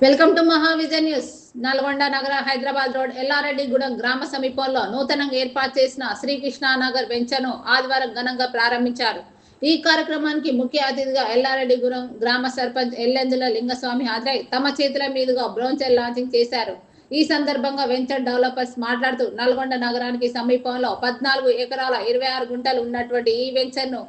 Welcome to Mahavision news. Nalgonda నగర Hyderabad road Yellareddygudem గ్రామ సమీపంలో నూతనంగా ఏర్పాటు చేసిన శ్రీకృష్ణానగర్ వెంచర్ను ఆదివారం ఘనంగా ప్రారంభించారు. ఈ కార్యక్రమానికి ముఖ్య అతిథిగా ఎల్లారెడ్డిగూడెం గ్రామ సర్పంచ్ ఎల్లెందుల లింగస్వామి హాజరై తమ చేతుల మీదుగా బ్రోంచర్ లాంచింగ్ చేశారు. ఈ సందర్భంగా వెంచర్ డెవలపర్స్ మాట్లాడుతూ నల్గొండ నగరానికి సమీపంలో 14 ఎకరాల 26 గుంటలు ఉన్నటువంటి ఈ వెంచర్ను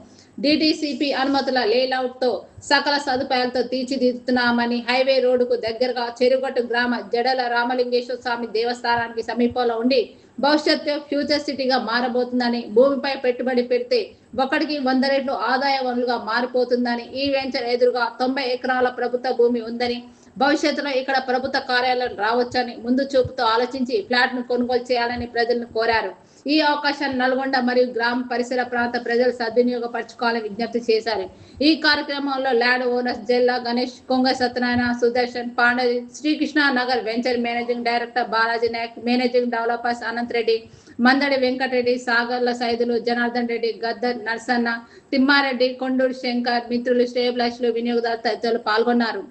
DTCP అనుమతుల లేఅవుట్ తో సకల సదుపాయాలతో తీర్చిదిద్దుతున్నామని, హైవే రోడ్డుకు దగ్గరగా చెరుగట్టు గ్రామ జడల రామలింగేశ్వర స్వామి దేవస్థానానికి సమీపంలో ఉండి భవిష్యత్తు ఫ్యూచర్ సిటీగా మారబోతుందని, భూమిపై పెట్టుబడి పెడితే 1కి 100 రెట్లు ఆదాయ వనరుగా మారిపోతుందని, ఈ వెంచర్ ఎదురుగా 90 ఎకరాల ప్రభుత్వ భూమి ఉందని, భవిష్యత్తులో ఇక్కడ ప్రభుత్వ కార్యాలయం రావచ్చని ముందు చూపుతో ఆలోచించి ఫ్లాట్ ను కొనుగోలు చేయాలని ప్రజలను కోరారు. ఈ అవకాశాన్ని నల్గొండ మరియు గ్రామ పరిసర ప్రాంత ప్రజలు సద్వినియోగపరచుకోవాలని విజ్ఞప్తి చేశారు. ఈ కార్యక్రమంలో land owners Jella Ganesh, Konga Satyanarayana, Sudarshan, Pandavi, Srikrishna Nagar venture managing director Balaji Nayak, managing developers Anant Reddy, Mandadi Venkatareddy, Sagarla Saidulu, Janardhan Reddy, Gaddar Narsanna, Thimmareddy, Konduru Shankar, మిత్రులు, శ్రేయభిలాషులు, వినియోగదారులు తదితరులు పాల్గొన్నారు.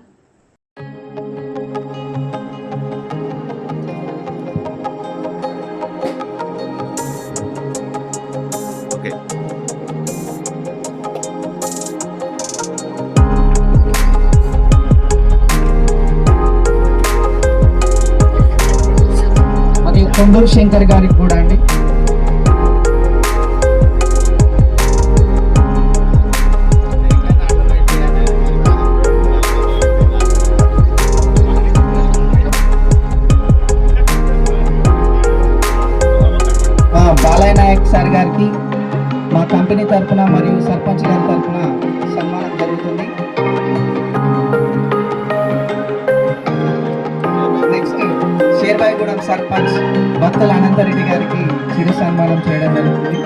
కొండూరు శంకర్ గారికి కూడా అండి. బాలయ్య నాయక్ సార్ గారికి మా కంపెనీ తరఫున మరియు సర్పంచ్ గారి తరఫున సన్మానం జరుగుతుంది. నెక్స్ట్ షేర్బాయిగూడెం సర్పంచ్ భక్తుల అనంతరెడ్డి గారికి చిరు సన్మానం చేయడం జరుగుతుంది.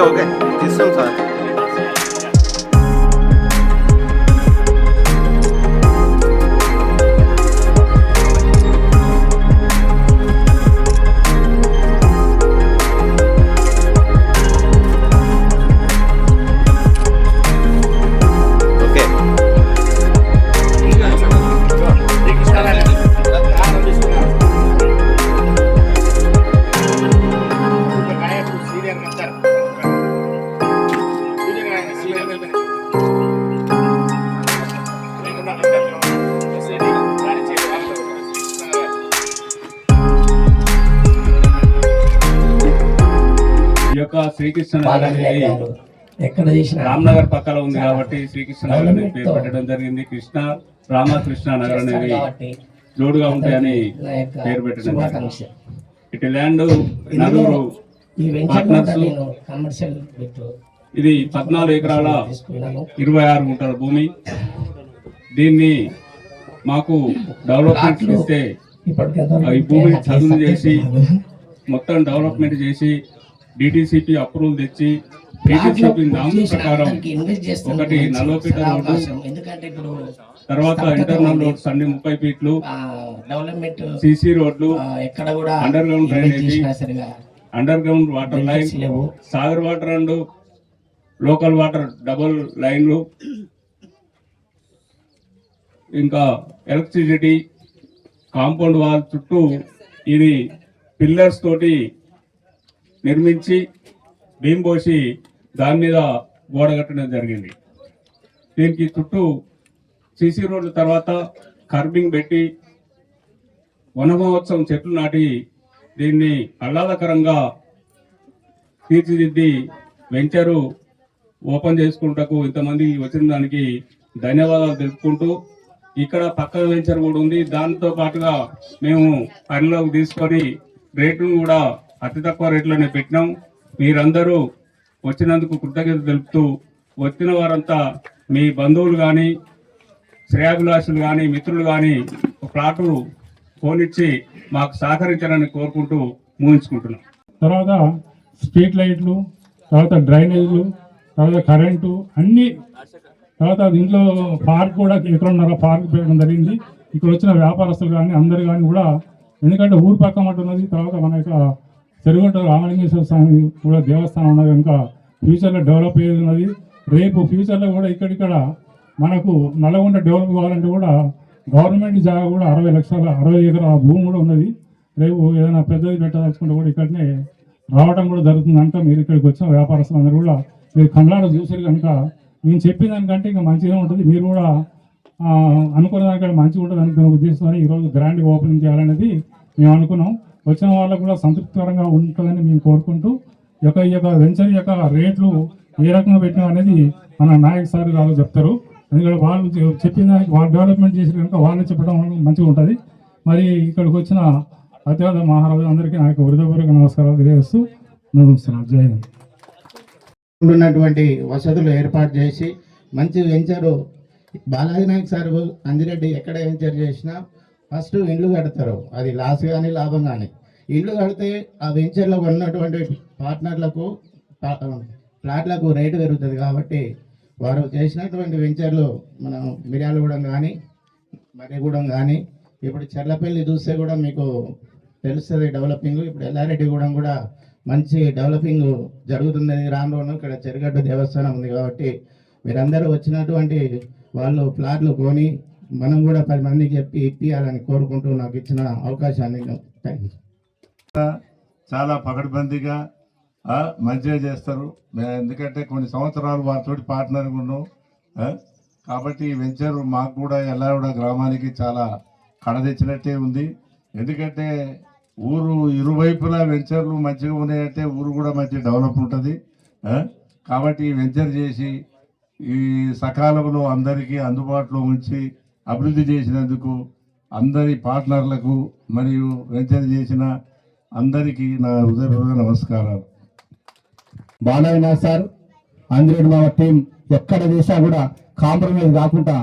ఓకే తీసుకోండి సార్. శ్రీకృష్ణ రామ్నగర్ పక్కన ఉంది కాబట్టి శ్రీకృష్ణ నగర్ పేరు పెట్టడం జరిగింది. రామకృష్ణ నగర్ అనేది జోడుగా ఉంటాయని పేరు పెట్టడం జరిగింది. ఇటు ల్యాండ్ నలుగురు పార్ట్నర్స్, ఇది 14 ఎకరాల 26 గుంటల భూమి. దీన్ని మాకు డెవలప్మెంట్ ఇస్తే ఈ భూమిని చదువు చేసి మొత్తం డెవలప్మెంట్ చేసి DTCP అప్రూవల్ తెచ్చి DTCP నామ్స్ ప్రకారం ఒకటి 40 ఫీట్ల రోడ్డు, తర్వాత ఇంటర్నల్ రోడ్స్ అన్ని 30 ఫీట్లు, CC రోడ్లు, under ground drainage, under ground water line, Sagar water and local water double లైన్లు, ఇంకా ఎలక్ట్రిసిటీ, కాంపౌండ్ వాల్ చుట్టూ ఇది పిల్లర్స్ తోటి నిర్మించి భీమ్ పోసి దాని మీద గోడ కట్టడం జరిగింది. దీనికి చుట్టూ CC రోడ్ల తర్వాత కర్బింగ్ పెట్టి వన మహోత్సవం చెట్లు నాటి దీన్ని ఆహ్లాదకరంగా తీర్చిదిద్ది వెంచరు ఓపెన్ చేసుకుంటకు ఇంతమంది వచ్చిన దానికి ధన్యవాదాలు తెలుపుకుంటూ, ఇక్కడ పక్క వెంచర్ కూడా ఉంది. దాంతో పాటుగా మేము పనిలోకి తీసుకొని రేటును కూడా అతి తక్కువ రేట్లోనే పెట్టినాం. మీరందరూ వచ్చినందుకు కృతజ్ఞత తెలుపుతూ, వచ్చిన వారంతా మీ బంధువులు కానీ శ్రేయాభిలాషులు కానీ మిత్రులు కానీ ప్లాటు ఫోనిచ్చి మాకు సహకరించాలని కోరుకుంటూ ముగించుకుంటున్నాం. తర్వాత స్ట్రీట్ లైట్లు, తర్వాత డ్రైనేజీలు, తర్వాత కరెంటు అన్నీ, తర్వాత దీంట్లో పార్క్ కూడా ఎకరన్నర పార్క్ పెట్టడం జరిగింది. ఇక్కడ వచ్చిన వ్యాపారస్తులు కానీ అందరు కానీ కూడా, ఎందుకంటే ఊరు పక్క మటు ఉన్నది, తర్వాత మన యొక్క చెరుగట్టు రామలింగేశ్వర స్వామి కూడా దేవస్థానం ఉన్నది కనుక ఫ్యూచర్లో డెవలప్ అయ్యేది ఉన్నది. రేపు ఫ్యూచర్లో కూడా ఇక్కడిక్కడ మనకు నల్గొండ డెవలప్ కావాలంటే కూడా గవర్నమెంట్ జాగా కూడా 60 ఎకరాల భూమి కూడా ఉన్నది. రేపు ఏదైనా పెద్దది పెట్టదలుచుకుంటే కూడా ఇక్కడనే రావడం కూడా జరుగుతుంది కనుక మీరు ఇక్కడికి వచ్చిన వ్యాపారస్తులు అందరూ కూడా మీరు కళ్ళాడ చూసారు కనుక నేను చెప్పిన దానికంటే ఇంకా మంచిగా ఉంటుంది. మీరు కూడా అనుకున్న దానికంటే మంచిగా ఉంటుంది అనుకున్న ఉద్దేశంతో ఈరోజు గ్రాండ్ ఓపెనింగ్ చేయాలనేది మేము అనుకున్నాం. వచ్చిన వాళ్ళకు కూడా సంతృప్తికరంగా ఉంటుందని మేము కోరుకుంటూ ఈ యొక్క వెంచర్ యొక్క రేట్లు ఏ రకంగా పెట్టినా అనేది మన నాయక్ సార్ గారు చెప్తారు. ఎందుకంటే వాళ్ళు చెప్పిన దానికి వాళ్ళు డెవలప్మెంట్ చేసిన కనుక వాళ్ళు చెప్పడం మంచిగా ఉంటుంది. మరి ఇక్కడికి వచ్చిన అత్యవద మహారాజు అందరికీ నా యొక్క హృదయపూర్వక నమస్కారాలు తెలియజేస్తూ నమస్కారం. జై హింద్. ఉన్నటువంటి వసతులు ఏర్పాటు చేసి మంచి వెంచరు బాలాజీ నాయక్ సార్ అంజిరెడ్డి ఎక్కడ వెంచర్ చేసినా ఫస్ట్ ఇండ్లు కడతారు. అది లాస్ కానీ లాభం కానీ ఇండ్లు కడితే ఆ వెంచర్లో ఉన్నటువంటి పార్ట్నర్లకు ప్లాట్లకు రేటు పెరుగుతుంది. కాబట్టి వారు చేసినటువంటి వెంచర్లు మనం మిర్యాలగూడెం కానీ మర్రిగూడెం కానీ ఇప్పుడు చెర్లపల్లి చూస్తే కూడా మీకు తెలుస్తుంది డెవలపింగ్. ఇప్పుడు ఎల్లారెడ్డిగూడెం కూడా మంచి డెవలపింగ్ జరుగుతుంది. రాను రాను ఇక్కడ చెరుగడ్డ దేవస్థానం ఉంది కాబట్టి మీరందరూ వచ్చినటువంటి వాళ్ళు ప్లాట్లు కొని మనం కూడా 10 మందికి చెప్పి ఇప్పియాలని కోరుకుంటూ నాకు ఇచ్చిన అవకాశాన్ని చాలా పకడ్బందీగా మంచిగా చేస్తారు. ఎందుకంటే కొన్ని సంవత్సరాలు వారితో పార్ట్నర్గా ఉన్నాం కాబట్టి ఈ వెంచర్ మాకు కూడా ఎల్లారెడ్డి గ్రామానికి చాలా కడ తెచ్చినట్టే ఉంది. ఎందుకంటే ఊరు ఇరువైపులా వెంచర్లు మంచిగా ఉన్నాయంటే ఊరు కూడా మంచి డెవలప్ ఉంటుంది. కాబట్టి ఈ వెంచర్ చేసి ఈ సకాలంలో అందరికీ అందుబాటులో ఉంచి అభివృద్ధి చేసినందుకు అందరి పార్ట్నర్లకు మరియు వెంచర్ చేసిన అందరికీ నా హృదయపూర్వక నమస్కారాలు. బాలయ్య నాయక్ సార్ అంజిరెడ్డి మా టీం ఎక్కడ చేసినా కూడా కాంప్రమైజ్ కాకుండా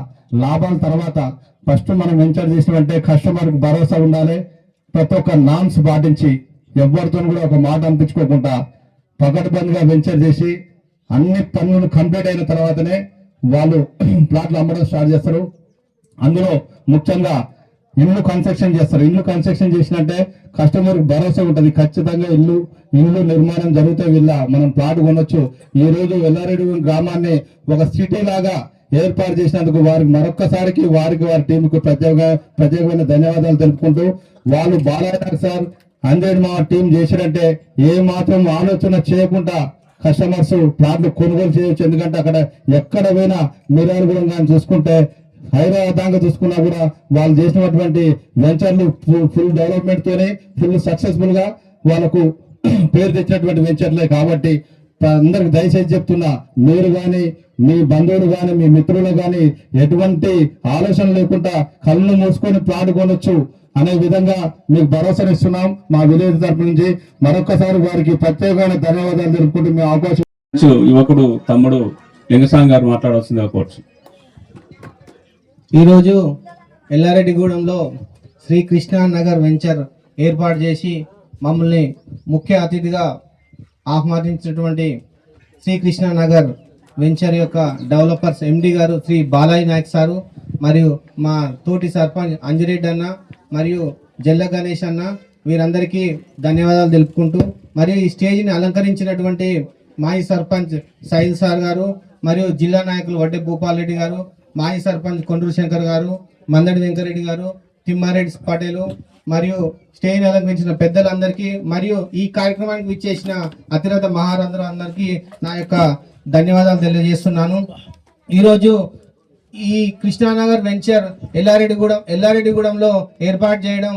లాభాల తర్వాత ఫస్ట్ మనం వెంచర్ చేసినామంటే కస్టమర్కి భరోసా ఉండాలి. ప్రతి ఒక్క నామ్స్ పాటించి ఎవరితో కూడా ఒక మాట అనిపించుకోకుండా పకడ్బందీగా వెంచర్ చేసి అన్ని పనులు కంప్లీట్ అయిన తర్వాతనే వాళ్ళు ప్లాట్లు అమ్మడం స్టార్ట్ చేస్తారు. అందులో ముఖ్యంగా ఇల్లు కన్స్ట్రక్షన్ చేస్తారు. ఇల్లు కన్స్ట్రక్షన్ చేసినట్టే కస్టమర్ భరోసా ఉంటుంది. ఖచ్చితంగా ఇల్లు నిర్మాణం జరిగితే వీళ్ళ మనం ప్లాట్ కొనొచ్చు. ఈ రోజు ఎల్లారెడ్డి గ్రామాన్ని ఒక సిటీ లాగా ఏర్పాటు చేసినందుకు వారికి మరొక్కసారికి వారి టీంకు ప్రత్యేకమైన ధన్యవాదాలు తెలుపుకుంటూ వాళ్ళు బాలయ్య సార్ అంజేడ్ మా టీం చేసినట్టే ఏ మాత్రం ఆలోచన చేయకుండా కస్టమర్స్ ప్లాట్లు కొనుగోలు చేయొచ్చు. ఎందుకంటే అక్కడ ఎక్కడ పోయినా మిర్యాలగూడెం కానీ చూసుకుంటే హైదరాబాద్ దాకా చూసుకున్నా కూడా వాళ్ళు చేసినటువంటి వెంచర్లు ఫుల్ డెవలప్మెంట్ తోనే ఫుల్ సక్సెస్ఫుల్ గా వాళ్ళకు పేరు తెచ్చినటువంటి వెంచర్లే. కాబట్టి అందరికి దయచేసి చెప్తున్నా, మీరు కానీ మీ బంధువులు కానీ మీ మిత్రులు కానీ ఎటువంటి ఆలోచన లేకుండా కళ్ళు మూసుకొని ప్లాట్ కొనొచ్చు అనే విధంగా మీకు భరోసానిస్తున్నాం. మా విలేజ్ తరపు నుంచి మరొకసారి వారికి ప్రత్యేకమైన ధన్యవాదాలు తెలుపుకుంటూ మీ అవకాశం. యువకుడు తమ్ముడు లింగస్వామి గారు మాట్లాడాల్సిందిగా కోరుచు. ఈరోజు ఎల్లారెడ్డిగూడెంలో శ్రీ కృష్ణా నగర్ వెంచర్ ఏర్పాటు చేసి మమ్మల్ని ముఖ్య అతిథిగా ఆహ్వానించినటువంటి శ్రీ కృష్ణా నగర్ వెంచర్ యొక్క డెవలపర్స్ ఎండి గారు శ్రీ బాలయ్య నాయక్ సారు మరియు మా తోటి సర్పంచ్ అంజిరెడ్డి అన్న మరియు జల్ల గణేష్ అన్న వీరందరికీ ధన్యవాదాలు తెలుపుకుంటూ మరియు ఈ స్టేజ్ని అలంకరించినటువంటి మాజీ సర్పంచ్ సైల్ సార్ గారు మరియు జిల్లా నాయకులు వడ్డే భూపాల్ రెడ్డి గారు, మాజీ సర్పంచ్ కొండ్రు శంకర్ గారు, మందడి వెంకరెడ్డి గారు, తిమ్మారెడ్డి పటేలు మరియు స్టేజ్ అలంకరించిన పెద్దలందరికీ మరియు ఈ కార్యక్రమానికి విచ్చేసిన అతిరథ మహారాజులందరికీ నా యొక్క ధన్యవాదాలు తెలియజేస్తున్నాను. ఈరోజు ఈ కృష్ణానగర్ వెంచర్ ఎల్లారెడ్డిగూడెంలో ఏర్పాటు చేయడం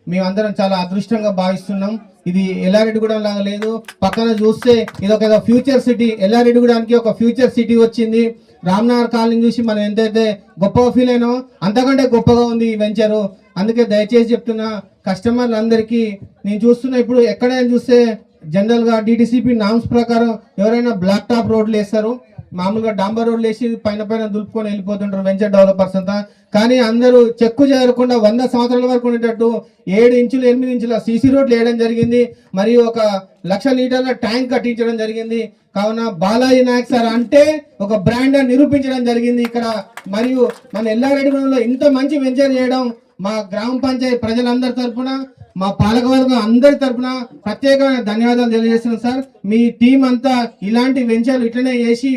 మేమందరం చాలా అదృష్టంగా భావిస్తున్నాం. ఇది ఎల్లారెడ్డిగూడెం లాగా లేదు. పక్కన చూస్తే ఇది ఒక ఫ్యూచర్ సిటీ. ఎల్లారెడ్డిగూడెంకి ఒక ఫ్యూచర్ సిటీ వచ్చింది. రామ్నగర్ కాలనీ చూసి మనం ఎంతైతే గొప్పగా ఫీల్ అయినా అంతకంటే గొప్పగా ఉంది ఈ వెంచరు. అందుకే దయచేసి చెప్తున్నా కస్టమర్లందరికీ, నేను చూస్తున్నా ఇప్పుడు ఎక్కడైనా చూస్తే జనరల్గా డిటిసిపి నామ్స్ ప్రకారం ఎవరైనా బ్లాక్ టాప్ రోడ్లు వేస్తారు, మామూలుగా డాంబర్ రోడ్లు వేసి పైన దులుపుకొని వెళ్ళిపోతుంటారు వెంచర్ డెవలపర్స్ అంతా. కానీ అందరూ చెక్కు చేరకుండా 100 సంవత్సరాల వరకు ఉండేటట్టు 7 ఇంచులు 8 ఇంచుల సీసీ రోడ్లు వేయడం జరిగింది. మరియు 1,00,000 లీటర్ల ట్యాంక్ కట్టించడం జరిగింది. కావున బాలయ్య నాయక్ సార్ అంటే ఒక బ్రాండ్ అని నిరూపించడం జరిగింది ఇక్కడ. మరియు మన ఎల్లారెడ్డిగూడెంలో ఇంత మంచి వెంచర్ చేయడం మా గ్రామ పంచాయతీ ప్రజలందరి తరపున, మా పాలకవర్గం అందరి తరపున ప్రత్యేకమైన ధన్యవాదాలు తెలియజేస్తున్నాం సార్. మీ టీం అంతా ఇలాంటి వెంచర్లు ఇట్లనే చేసి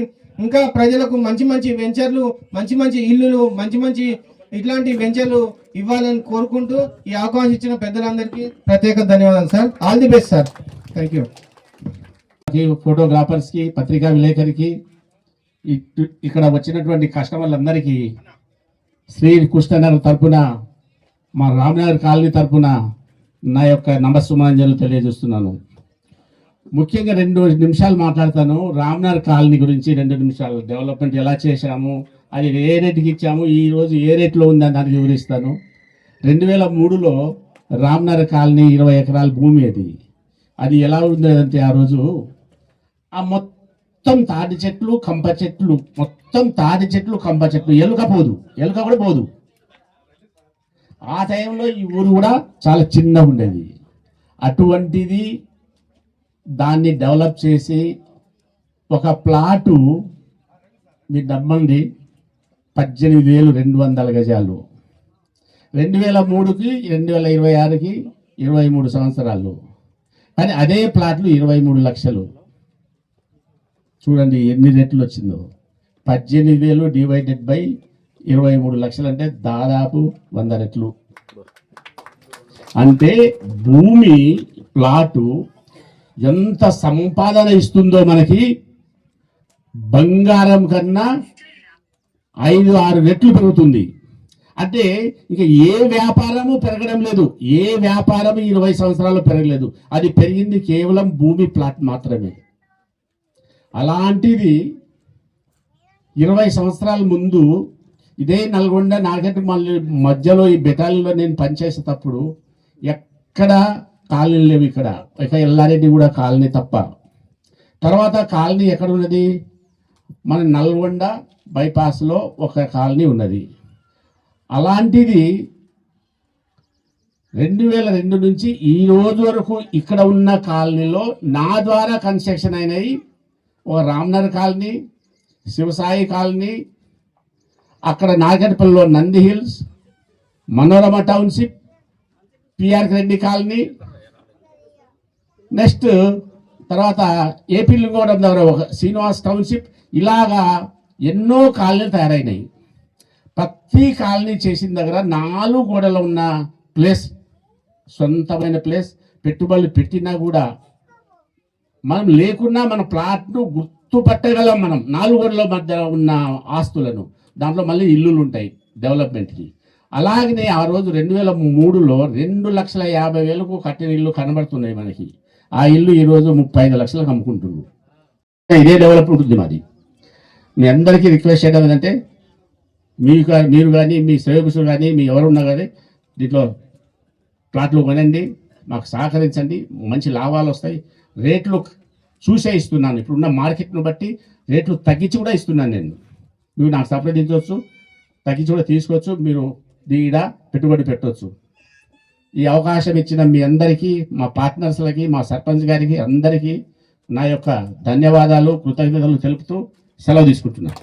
ఇంకా ప్రజలకు మంచి మంచి వెంచర్లు, మంచి మంచి ఇల్లులు, మంచి మంచి ఇట్లాంటి వెంచర్లు ఇవ్వాలని కోరుకుంటూ ఈ అవకాశం ఇచ్చిన పెద్దలందరికీ ప్రత్యేక ధన్యవాదాలు sir. All the best sir. Thank you. ఫోటోగ్రాఫర్స్కి, పత్రికా విలేకరికి, ఇక్కడ వచ్చినటువంటి కస్టమర్లందరికీ శ్రీ కృష్ణనగర్ తరపున, మా రామ్నగర్ కాలనీ తరపున నా యొక్క నమస్సుమాంజలు తెలియజేస్తున్నాను. ముఖ్యంగా 2 నిమిషాలు మాట్లాడతాను. రామ్నగర్ కాలనీ గురించి 2 నిమిషాలు. డెవలప్మెంట్ ఎలా చేశాము, అది ఏ రేటుకి ఇచ్చాము, ఈరోజు ఏ రేట్లో ఉందని దానికి వివరిస్తాను. 2003లో రామ్నగర్ కాలనీ 20 ఎకరాల భూమి అది ఎలా ఉండేదంటే ఆ రోజు ఆ మొత్తం తాటి చెట్లు, కంప చెట్లు, మొత్తం తాటి చెట్లు, కంప చెట్లు, ఎలుక కూడా పోదు. ఆ టైంలో ఈ ఊరు కూడా చాలా చిన్నగా ఉండేది. అటువంటిది దాన్ని డెవలప్ చేసి ఒక ప్లాటు మీరు నమ్మండి 18,200 గజాలు. 2003కి 2026కి 23 సంవత్సరాలు. కానీ అదే ప్లాట్లు 23 లక్షలు. చూడండి ఎన్ని రెట్లు వచ్చిందో. 18,000 డివైడెడ్ బై 23 లక్షలు అంటే దాదాపు 100 రెట్లు. అంటే భూమి ప్లాటు ఎంత సంపాదన ఇస్తుందో మనకి, బంగారం కన్నా 5-6 రెట్లు పెరుగుతుంది. అంటే ఇక ఏ వ్యాపారము పెరగడం లేదు. ఏ వ్యాపారం 20 సంవత్సరాలు పెరగలేదు. అది పెరిగింది కేవలం భూమి ప్లాట్ మాత్రమే. అలాంటిది 20 సంవత్సరాల ముందు ఇదే నల్గొండ నాగటి మధ్యలో ఈ బెటాలియన్లో నేను పనిచేసేటప్పుడు ఎక్కడ కాలనీలు లేవు. ఇక్కడ ఇక ఎల్లారెడ్డి కూడా కాలనీ తప్ప. తర్వాత కాలనీ ఎక్కడ ఉన్నది? మన నల్గొండ బైపాస్లో ఒక కాలనీ ఉన్నది. అలాంటిది 2002 నుంచి ఈ రోజు వరకు ఇక్కడ ఉన్న కాలనీలో నా ద్వారా కన్స్ట్రక్షన్ అయినాయి. ఒక రామ్నగర్ కాలనీ, శివసాయి కాలనీ, అక్కడ నాగటిపల్లిలో Nandi hills, Manorama township, PR Reddy colony, next తర్వాత ఏపీ లింగోడం దగ్గర ఒక శ్రీనివాస్ టౌన్షిప్, ఇలాగా ఎన్నో కాలనీలు తయారైనాయి. ప్రతి కాలనీ చేసిన దగ్గర 4 గోడలు ఉన్న ప్లేస్, సొంతమైన ప్లేస్, పెట్టుబడులు పెట్టినా కూడా మనం లేకున్నా మన ప్లాట్ను గుర్తుపట్టగలం. మనం 4 గోడల మధ్య ఉన్న ఆస్తులను, దాంట్లో మళ్ళీ ఇల్లులు ఉంటాయి డెవలప్మెంట్కి. అలాగనే ఆ రోజు 2003లో 2,50,000కు కట్టిన ఇల్లు కనబడుతున్నాయి మనకి. ఆ ఇల్లు ఈరోజు 35 లక్షలకు అమ్ముకుంటున్నాం. ఇదే డెవలప్మెంట్ ఉంది మాది. మీ అందరికీ రిక్వెస్ట్ చేయడం ఏంటంటే మీరు కానీ, మీ శ్రేయకులు కానీ, మీ ఎవరున్నా కానీ దీంట్లో ప్లాట్లు కొనండి, మాకు సహకరించండి, మంచి లాభాలు వస్తాయి. రేట్లు చూసే ఇస్తున్నాను. ఇప్పుడున్న మార్కెట్ను బట్టి రేట్లు తగ్గించి కూడా ఇస్తున్నాను నేను. మీరు నాకు సంప్రదించవచ్చు, తగ్గించి కూడా తీసుకోవచ్చు. మీరు దీడ పెట్టుబడి పెట్టవచ్చు. ఈ అవకాశం ఇచ్చిన మీ అందరికీ, మా పార్ట్నర్స్లకి, మా సర్పంచ్ గారికి అందరికీ నా యొక్క ధన్యవాదాలు, కృతజ్ఞతలు తెలుపుతూ సెలవు తీసుకుంటున్నాను.